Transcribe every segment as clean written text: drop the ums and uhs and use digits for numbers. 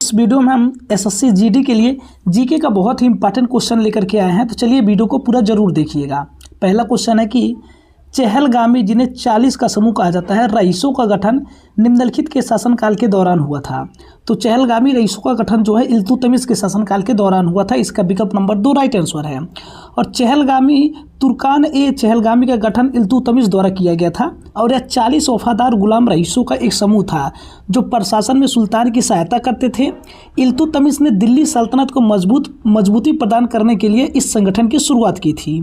इस वीडियो में हम एसएससी जीडी के लिए जीके का बहुत ही इंपॉर्टेंट क्वेश्चन लेकर के आए हैं। तो चलिए वीडियो को पूरा जरूर देखिएगा। पहला क्वेश्चन है कि चहलगामी, जिन्हें 40 का समूह कहा जाता है, रईसों का गठन निम्नलिखित के शासनकाल के दौरान हुआ था। तो चहलगामी रईसों का गठन जो है इल्तुतमिश के शासनकाल के दौरान हुआ था। इसका विकल्प नंबर 2 राइट आंसर है। और चहलगामी तुर्कान ए चहलगामी का गठन इल्तुतमिश द्वारा किया गया था और यह 40 वफादार गुलाम रईसों का एक समूह था जो प्रशासन में सुल्तान की सहायता करते थे। इल्तुतमिश ने दिल्ली सल्तनत को मजबूती प्रदान करने के लिए इस संगठन की शुरुआत की थी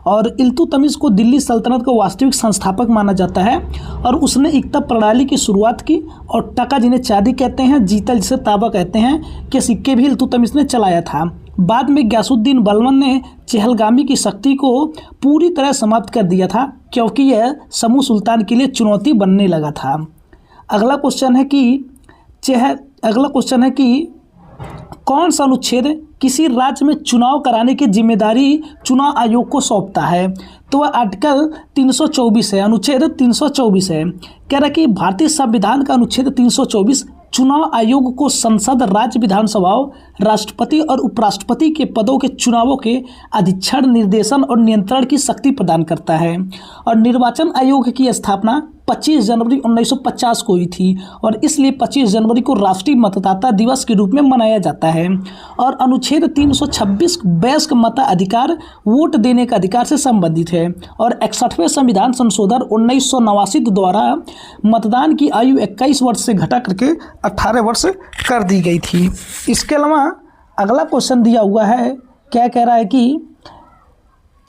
और इल्तुतमिश को दिल्ली सल्तनत का वास्तविक संस्थापक माना जाता है और उसने इक्ता प्रणाली की शुरुआत की और टका, जिन्हें चांदी कहते हैं, जीतल जिसे तांबा कहते हैं, के सिक्के भी इल्तुतमिश ने चलाया था। बाद में गयासुद्दीन बलबन ने चहलगामी की शक्ति को पूरी तरह समाप्त कर दिया था क्योंकि यह समूह सुल्तान के लिए चुनौती बनने लगा था। अगला क्वेश्चन है कि कौन सा अनुच्छेद किसी राज्य में चुनाव कराने की जिम्मेदारी चुनाव आयोग को सौंपता है? तो वह आर्टिकल 324 है, अनुच्छेद 324 है। कह रहा है कि भारतीय संविधान का अनुच्छेद 324 चुनाव आयोग को संसद, राज्य विधानसभाओं, राष्ट्रपति और उपराष्ट्रपति के पदों के चुनावों के अधीक्षण, निर्देशन और नियंत्रण की शक्ति प्रदान करता है। और निर्वाचन आयोग की स्थापना 25 जनवरी 1950 को हुई थी और इसलिए 25 जनवरी को राष्ट्रीय मतदाता दिवस के रूप में मनाया जाता है। और अनुच्छेद 326 वयस्क मताधिकार, वोट देने का अधिकार से संबंधित है। और 61वें संविधान संशोधन 1989 द्वारा मतदान की आयु 21 वर्ष से घटा करके 18 वर्ष कर दी गई थी। इसके अलावा अगला क्वेश्चन दिया हुआ है, क्या कह रहा है कि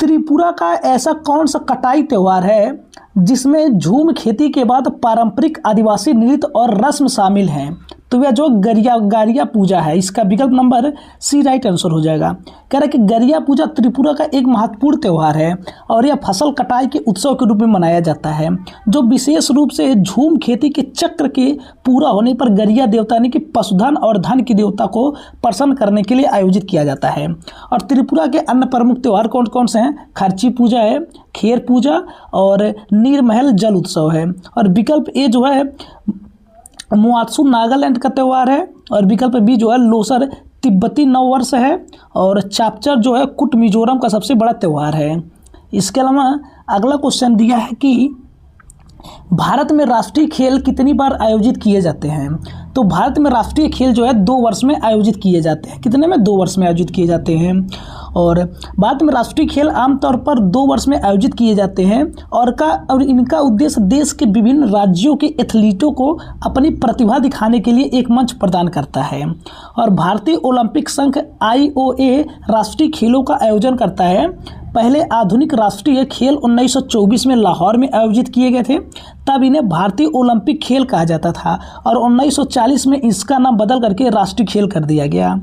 त्रिपुरा का ऐसा कौन सा कटाई त्यौहार है जिसमें झूम खेती के बाद पारंपरिक आदिवासी नृत्य और रस्म शामिल हैं? तो वह जो गरिया पूजा है, इसका विकल्प नंबर सी राइट आंसर हो जाएगा। कह रहा है कि गरिया पूजा त्रिपुरा का एक महत्वपूर्ण त्यौहार है और यह फसल कटाई के उत्सव के रूप में मनाया जाता है जो विशेष रूप से झूम खेती के चक्र के पूरा होने पर गरिया देवता यानी कि पशुधन और धन की देवता को प्रसन्न करने के लिए आयोजित किया जाता है। और त्रिपुरा के अन्य प्रमुख त्यौहार कौन कौन से हैं? खर्ची पूजा है, खेर पूजा और नीरमहल जल उत्सव है। और विकल्प ए जो है मुआत्सु नागालैंड का त्यौहार है और विकल्प बी जो है लोसर तिब्बती नववर्ष है और चापचर जो है कुट मिजोरम का सबसे बड़ा त्यौहार है। इसके अलावा अगला क्वेश्चन दिया है कि भारत में राष्ट्रीय खेल कितनी बार आयोजित किए जाते हैं? तो भारत में राष्ट्रीय खेल जो है 2 वर्ष में आयोजित किए जाते हैं। कितने में? 2 वर्ष में आयोजित किए जाते हैं। और भारत में राष्ट्रीय खेल आमतौर पर 2 वर्ष में आयोजित किए जाते हैं और इनका उद्देश्य देश के विभिन्न राज्यों के एथलीटों को अपनी प्रतिभा दिखाने के लिए एक मंच प्रदान करता है। और भारतीय ओलंपिक संघ IOA राष्ट्रीय खेलों का आयोजन करता है। पहले आधुनिक राष्ट्रीय खेल 1924 में लाहौर में आयोजित किए गए थे, तब इन्हें भारतीय ओलंपिक खेल कहा जाता था और 1940 में इसका नाम बदल करके राष्ट्रीय खेल कर दिया गया।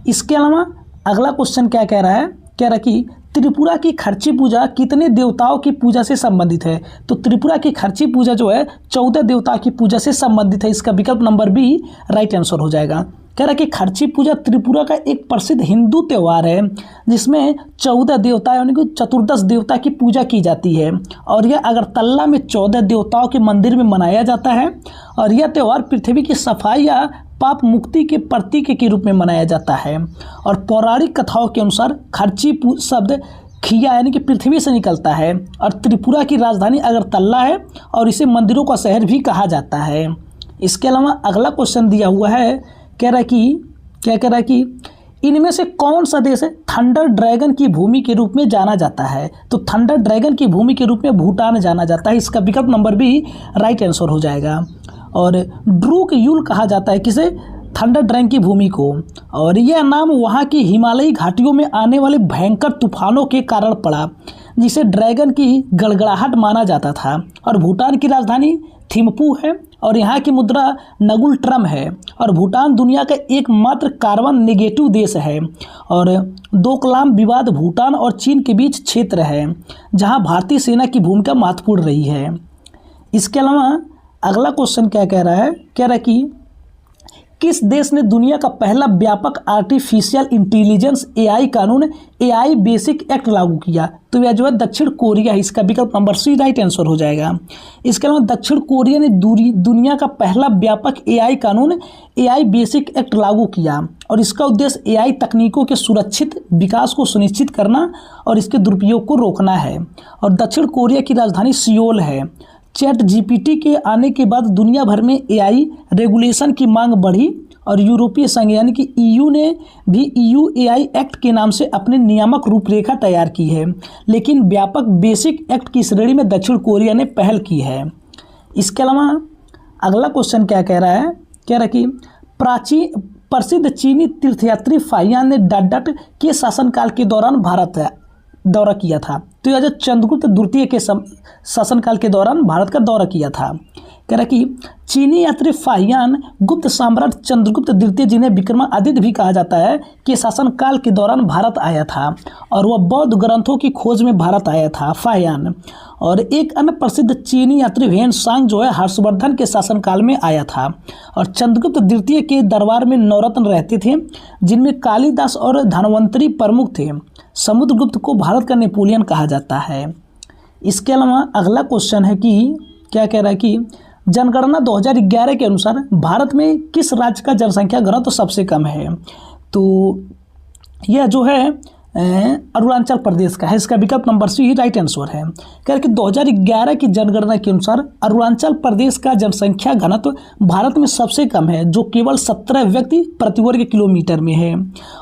इसके अलावा अगला क्वेश्चन क्या कह रहा है? कह रहा है कि त्रिपुरा की खर्ची पूजा कितने देवताओं की पूजा से संबंधित है? तो त्रिपुरा की खर्ची पूजा जो है 14 देवताओं की पूजा से संबंधित है। इसका विकल्प नंबर बी राइट आंसर हो जाएगा। कह रहा है कि खर्ची पूजा त्रिपुरा का एक प्रसिद्ध हिंदू त्यौहार है जिसमें 14 देवता यानी कि चतुर्दश देवता की पूजा की जाती है और यह अगरतला में 14 देवताओं के मंदिर में मनाया जाता है। और यह त्यौहार पृथ्वी की सफाई या पाप मुक्ति के प्रतीक के रूप में मनाया जाता है। और पौराणिक कथाओं के अनुसार खर्ची शब्द खिया यानी कि पृथ्वी से निकलता है और त्रिपुरा की राजधानी अगरतला है और इसे मंदिरों का शहर भी कहा जाता है। इसके अलावा अगला क्वेश्चन दिया हुआ है, कह रहा है कि इनमें से कौन सा देश थंडर ड्रैगन की भूमि के रूप में जाना जाता है? तो थंडर ड्रैगन की भूमि के रूप में भूटान जाना जाता है। इसका विकल्प नंबर बी राइट आंसर हो जाएगा। और ड्रूक यूल कहा जाता है किसे? थंडर ड्रैगन की भूमि को। और यह नाम वहाँ की हिमालयी घाटियों में आने वाले भयंकर तूफानों के कारण पड़ा जिसे ड्रैगन की गड़गड़ाहट माना जाता था। और भूटान की राजधानी थिम्पू है और यहाँ की मुद्रा नगुल ट्रम है। और भूटान दुनिया का एकमात्र कार्बन नेगेटिव देश है। और डोकलाम विवाद भूटान और चीन के बीच क्षेत्र है जहाँ भारतीय सेना की भूमिका महत्वपूर्ण रही है। इसके अलावा अगला क्वेश्चन क्या कह रहा है? कह रहा है कि किस देश ने दुनिया का पहला व्यापक आर्टिफिशियल इंटेलिजेंस एआई कानून एआई बेसिक एक्ट लागू किया? तो यह जो है दक्षिण कोरिया है। इसका विकल्प नंबर सी राइट आंसर हो जाएगा। इसके अलावा दक्षिण कोरिया ने दुनिया का पहला व्यापक एआई कानून एआई बेसिक एक्ट लागू किया और इसका उद्देश्य एआई तकनीकों के सुरक्षित विकास को सुनिश्चित करना और इसके दुरुपयोग को रोकना है। और दक्षिण कोरिया की राजधानी सियोल है। चैट जीपीटी के आने के बाद दुनिया भर में एआई रेगुलेशन की मांग बढ़ी और यूरोपीय संघ यानी कि ईयू ने भी ईयू एआई एक्ट के नाम से अपनी नियामक रूपरेखा तैयार की है, लेकिन व्यापक बेसिक एक्ट की श्रेणी में दक्षिण कोरिया ने पहल की है। इसके अलावा अगला क्वेश्चन क्या कह रहा है? कह रहा है कि प्रसिद्ध चीनी तीर्थयात्री फाहियान ने डाडट के शासनकाल के दौरान भारत दौरा किया था। तो यह जो चंद्रगुप्त द्वितीय के शासनकाल के दौरान भारत का दौरा किया था। कह रहा कि चीनी यात्री फाहियान गुप्त सम्राट चंद्रगुप्त द्वितीय, जिन्हें विक्रमादित्य भी कहा जाता है, के शासनकाल के दौरान भारत आया था और वह बौद्ध ग्रंथों की खोज में भारत आया था फाहियान। और एक अन्य प्रसिद्ध चीनी यात्री वेन सांग जो है हर्षवर्धन के शासनकाल में आया था। और चंद्रगुप्त द्वितीय के दरबार में नवरत्न रहते थे, जिनमें कालिदास और धनवंतरी प्रमुख थे। समुद्रगुप्त को भारत का नेपोलियन कहा जाता है। इसके अलावा अगला क्वेश्चन है कि क्या कह रहा है कि जनगणना 2011 के अनुसार भारत में किस राज्य का जनसंख्या घनत्व सबसे कम है? तो यह जो है अरुणाचल प्रदेश का है। इसका विकल्प नंबर सी राइट आंसर है। कह रहे कि 2011 की जनगणना के अनुसार अरुणाचल प्रदेश का जनसंख्या घनत्व भारत में सबसे कम है, जो केवल 17 व्यक्ति प्रति वर्ग किलोमीटर में है।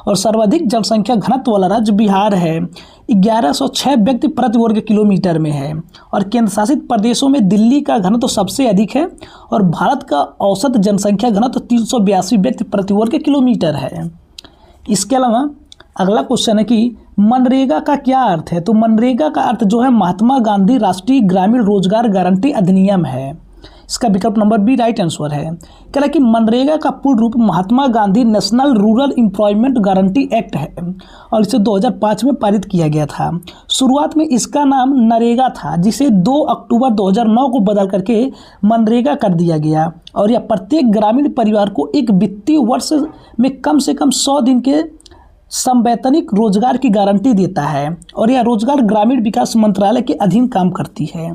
और सर्वाधिक जनसंख्या घनत्व वाला राज्य बिहार है, 1106 व्यक्ति प्रति वर्ग किलोमीटर में है। और केंद्र शासित प्रदेशों में दिल्ली का घनत्व सबसे अधिक है और भारत का औसत जनसंख्या घनत्व 382 व्यक्ति प्रति वर्ग किलोमीटर है। इसके अलावा अगला क्वेश्चन है कि मनरेगा का क्या अर्थ है? तो मनरेगा का अर्थ जो है महात्मा गांधी राष्ट्रीय ग्रामीण रोजगार गारंटी अधिनियम है। इसका विकल्प नंबर बी राइट आंसर है। कह रहा है कि मनरेगा का पूर्ण रूप Mahatma Gandhi National Rural Employment Guarantee Act है और इसे 2005 में पारित किया गया था। शुरुआत में इसका नाम नरेगा था, जिसे 2 अक्टूबर 2009 को बदल करके मनरेगा कर दिया गया। और यह प्रत्येक ग्रामीण परिवार को एक वित्तीय वर्ष में कम से कम 100 दिन के संवैतनिक रोजगार की गारंटी देता है और यह रोजगार ग्रामीण विकास मंत्रालय के अधीन काम करती है।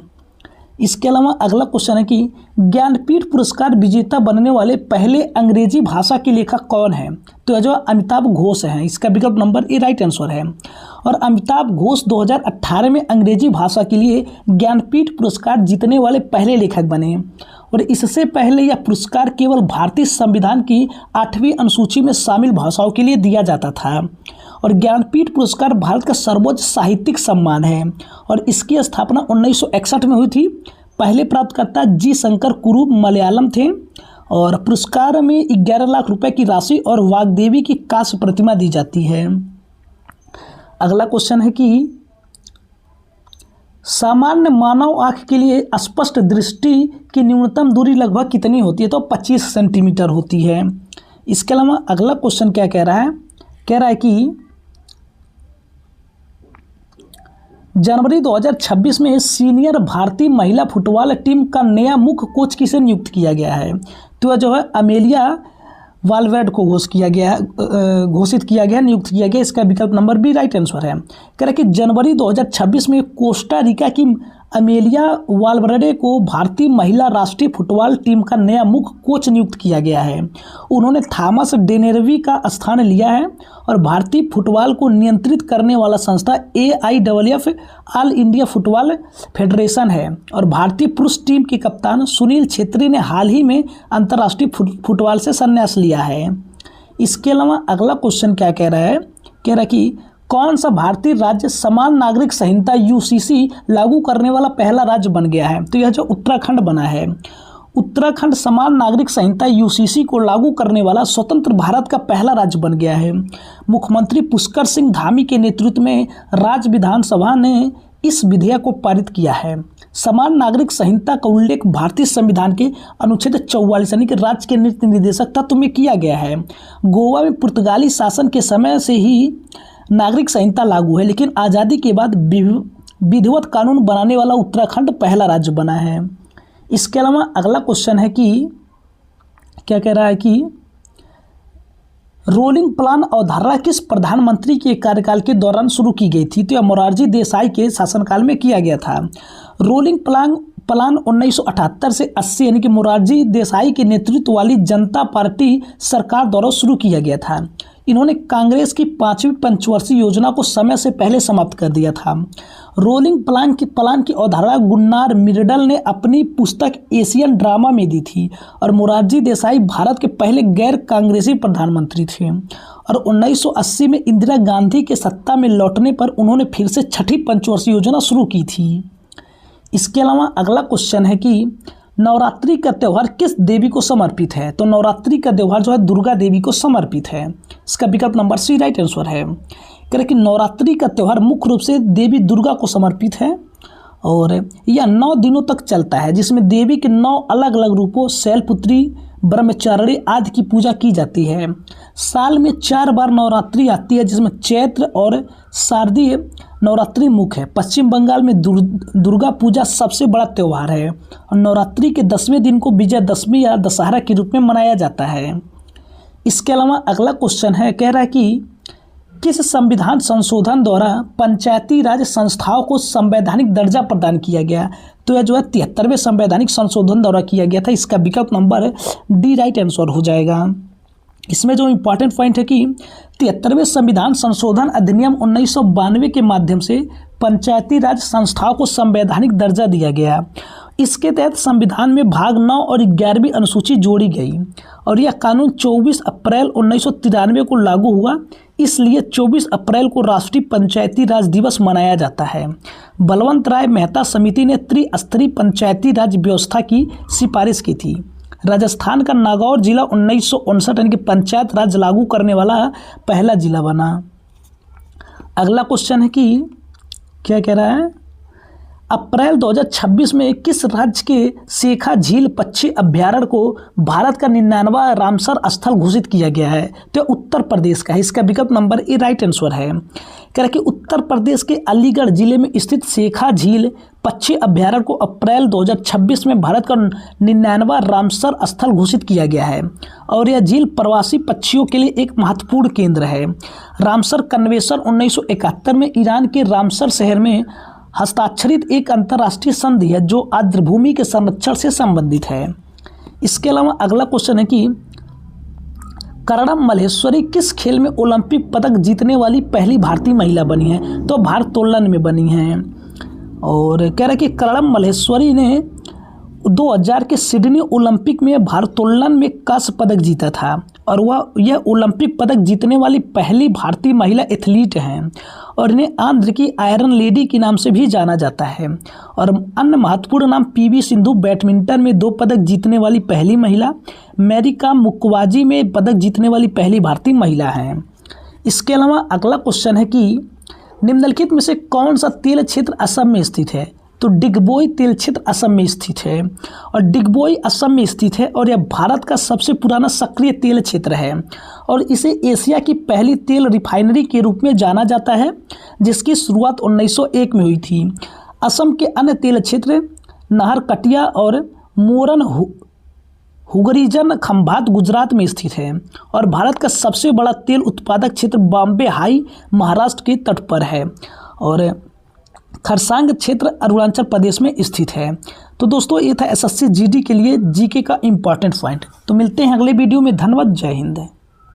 इसके अलावा अगला क्वेश्चन है कि ज्ञानपीठ पुरस्कार विजेता बनने वाले पहले अंग्रेजी भाषा के लेखक कौन है? तो यह जो अमिताभ घोष हैं। इसका विकल्प नंबर ए राइट आंसर है। और अमिताभ घोष 2018 में अंग्रेजी भाषा के लिए ज्ञानपीठ पुरस्कार जीतने वाले पहले लेखक बने और इससे पहले यह पुरस्कार केवल भारतीय संविधान की 8वीं अनुसूची में शामिल भाषाओं के लिए दिया जाता था। और ज्ञानपीठ पुरस्कार भारत का सर्वोच्च साहित्यिक सम्मान है और इसकी स्थापना 1961 में हुई थी। पहले प्राप्तकर्ता जी शंकर कुरुप मलयालम थे और पुरस्कार में 11 लाख रुपए की राशि और वाग्देवी की कांस्य प्रतिमा दी जाती है। अगला क्वेश्चन है कि सामान्य मानव आँख के लिए स्पष्ट दृष्टि की न्यूनतम दूरी लगभग कितनी होती है? तो 25 सेंटीमीटर होती है। इसके अलावा अगला क्वेश्चन क्या कह रहा है? कह रहा है कि जनवरी 2026 में सीनियर भारतीय महिला फुटबॉल टीम का नया मुख्य कोच किसे नियुक्त किया गया है? तो जो है अमेलिया वालवर्ड को घोषित किया गया, नियुक्त किया गया। इसका विकल्प नंबर बी राइट आंसर है। कह रहा है कि जनवरी 2026 में कोस्टा रिका की अमेलिया वालवर्डे को भारतीय महिला राष्ट्रीय फुटबॉल टीम का नया मुख्य कोच नियुक्त किया गया है। उन्होंने थॉमस डेनेरवी का स्थान लिया है और भारतीय फुटबॉल को नियंत्रित करने वाला संस्था AIFF all India football federation है। और भारतीय पुरुष टीम के कप्तान सुनील छेत्री ने हाल ही में अंतर्राष्ट्रीय फुटबॉल से संन्यास लिया है। इसके अलावा अगला क्वेश्चन क्या कह रहा है? कह रहा है कि कौन सा भारतीय राज्य समान नागरिक संहिता UCC लागू करने वाला पहला राज्य बन गया है? तो यह जो उत्तराखंड बना है। उत्तराखंड समान नागरिक संहिता UCC को लागू करने वाला स्वतंत्र भारत का पहला राज्य बन गया है। मुख्यमंत्री पुष्कर सिंह धामी के नेतृत्व में राज्य विधानसभा ने इस विधेयक को पारित किया है। समान नागरिक संहिता का उल्लेख भारतीय संविधान के अनुच्छेद 44 यानी कि राज्य के नीति निर्देशक तत्व में किया गया है। गोवा में पुर्तगाली शासन के समय से ही नागरिक संहिता लागू है, लेकिन आज़ादी के बाद विधिवत कानून बनाने वाला उत्तराखंड पहला राज्य बना है। इसके अलावा अगला क्वेश्चन है कि क्या कह रहा है कि रोलिंग प्लान अवधारणा किस प्रधानमंत्री के कार्यकाल के दौरान शुरू की गई थी? तो यह मोरारजी देसाई के शासनकाल में किया गया था। रोलिंग प्लान 1978 से 80 यानी कि मोरारजी देसाई के नेतृत्व वाली जनता पार्टी सरकार द्वारा शुरू किया गया था। इन्होंने कांग्रेस की 5वीं पंचवर्षीय योजना को समय से पहले समाप्त कर दिया था। रोलिंग प्लान की अवधारणा गुन्नार मिर्डल ने अपनी पुस्तक एशियन ड्रामा में दी थी और मोरारजी देसाई भारत के पहले गैर कांग्रेसी प्रधानमंत्री थे और 1980 में इंदिरा गांधी के सत्ता में लौटने पर उन्होंने फिर से 6ठी पंचवर्षीय योजना शुरू की थी। इसके अलावा अगला क्वेश्चन है कि नवरात्रि का त्यौहार किस देवी को समर्पित है? तो नवरात्रि का त्यौहार जो है दुर्गा देवी को समर्पित है। इसका विकल्प नंबर सी राइट आंसर है। कह रहे कि नवरात्रि का त्यौहार मुख्य रूप से देवी दुर्गा को समर्पित है और यह 9 दिनों तक चलता है, जिसमें देवी के 9 अलग अलग रूपों शैलपुत्री, ब्रह्मचारिणी आदि की पूजा की जाती है। साल में 4 बार नवरात्रि आती है, जिसमें चैत्र और शारदीय नवरात्रि मुख्य है। पश्चिम बंगाल में दुर्गा पूजा सबसे बड़ा त्यौहार है और नवरात्रि के 10वें दिन को विजयदशमी या दशहरा के रूप में मनाया जाता है। इसके अलावा अगला क्वेश्चन है, कह रहा है कि किस संविधान संशोधन द्वारा पंचायती राज संस्थाओं को संवैधानिक दर्जा प्रदान किया गया? तो यह जो है 73वें संवैधानिक संशोधन द्वारा किया गया था। इसका विकल्प नंबर डी राइट आंसर हो जाएगा। इसमें जो इम्पॉर्टेंट पॉइंट है कि 73वें संविधान संशोधन अधिनियम 1992 के माध्यम से पंचायती राज संस्थाओं को संवैधानिक दर्जा दिया गया। इसके तहत संविधान में भाग 9 और 11वीं अनुसूची जोड़ी गई और यह कानून 24 अप्रैल 1993 को लागू हुआ। इसलिए 24 अप्रैल को राष्ट्रीय पंचायती राज दिवस मनाया जाता है। बलवंत राय मेहता समिति ने त्रिस्तरीय पंचायती राज व्यवस्था की सिफारिश की थी। राजस्थान का नागौर जिला 1959 यानी कि पंचायत राज लागू करने वाला पहला जिला बना। अगला क्वेश्चन है कि क्या कह रहा है, अप्रैल 2026 में किस राज्य के शेखा झील पक्षी अभ्यारण्य को भारत का 99वां रामसर स्थल घोषित किया गया है? तो उत्तर प्रदेश का है। इसका विकल्प नंबर ए राइट आंसर है। कह रहा कि उत्तर प्रदेश के अलीगढ़ जिले में स्थित शेखा झील पक्षी अभ्यारण्य को अप्रैल 2026 में भारत का 99वां रामसर स्थल घोषित किया गया है और यह झील प्रवासी पक्षियों के लिए एक महत्वपूर्ण केंद्र है। रामसर कन्वेंशन 1971 में ईरान के रामसर शहर में हस्ताक्षरित एक अंतर्राष्ट्रीय संधि है जो आर्द्रभूमि के संरक्षण से संबंधित है। इसके अलावा अगला क्वेश्चन है कि कर्णम मल्लेश्वरी किस खेल में ओलंपिक पदक जीतने वाली पहली भारतीय महिला बनी है? तो भारोत्तोलन में बनी हैं। और कह रहा है कि कर्णम मल्लेश्वरी ने 2000 के सिडनी ओलंपिक में भारोत्तोलन में कांस्य पदक जीता था और यह ओलंपिक पदक जीतने वाली पहली भारतीय महिला एथलीट हैं और इन्हें आंध्र की आयरन लेडी के नाम से भी जाना जाता है। और अन्य महत्वपूर्ण नाम पीवी सिंधु बैडमिंटन में 2 पदक जीतने वाली पहली महिला, मेरिका मुक्केबाजी में पदक जीतने वाली पहली भारतीय महिला हैं। इसके अलावा अगला क्वेश्चन है कि निम्नलिखित में से कौन सा तेल क्षेत्र असम में स्थित है? तो डिगबोई तेल क्षेत्र असम में स्थित है और डिगबोई असम में स्थित है और यह भारत का सबसे पुराना सक्रिय तेल क्षेत्र है और इसे एशिया की पहली तेल रिफाइनरी के रूप में जाना जाता है, जिसकी शुरुआत 1901 में हुई थी। असम के अन्य तेल क्षेत्र नाहरकटिया और मोरन हुगरीजन खंभात गुजरात में स्थित है और भारत का सबसे बड़ा तेल उत्पादक क्षेत्र बॉम्बे हाई महाराष्ट्र के तट पर है और खरसांग क्षेत्र अरुणाचल प्रदेश में स्थित है। तो दोस्तों ये था एसएससी जीडी के लिए जीके का इम्पॉर्टेंट पॉइंट। तो मिलते हैं अगले वीडियो में। धन्यवाद। जय हिंद।